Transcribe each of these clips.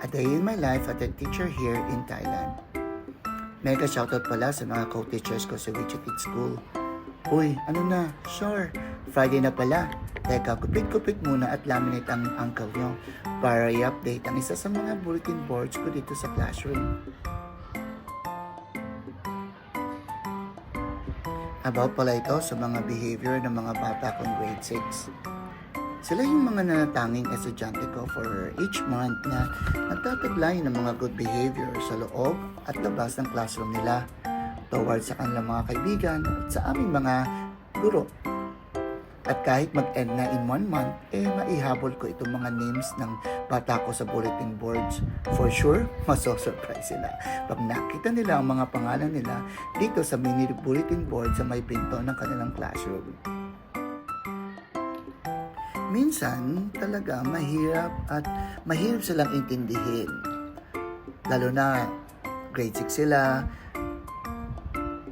A day in my life at a teacher here in Thailand. Mega shoutout pala sa mga co-teachers ko sa Wichita School. Uy, ano na? Sure, Friday na pala. Teka, kupit-kupit muna at laminate ang uncle nyo para i-update ang isa sa mga bulletin boards ko dito sa classroom. About pala ito sa mga behavior ng mga bata kong grade 6. Sila yung mga nanatanging estudyante ko for each month na nagtataglay ng mga good behavior sa loob at labas ng classroom nila towards sa kanilang mga kaibigan at sa aming mga guro. At kahit mag-end na in 1 month, maihabol ko itong mga names ng bata ko sa bulletin boards. For sure, maso-surprise sila pag nakita nila ang mga pangalan nila dito sa mini bulletin board sa may pinto ng kanilang classroom. Minsan, talaga mahirap silang intindihin. Lalo na grade 6 sila,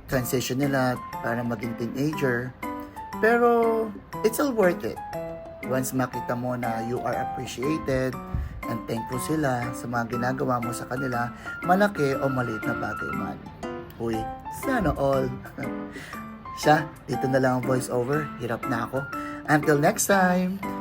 transition nila para maging teenager. Pero, it's all worth it. Once makita mo na you are appreciated and thankful sila sa mga ginagawa mo sa kanila, malaki o maliit na bagay man. Uy, sana all. Siya, dito na lang ang voice over. Hirap na ako. Until next time!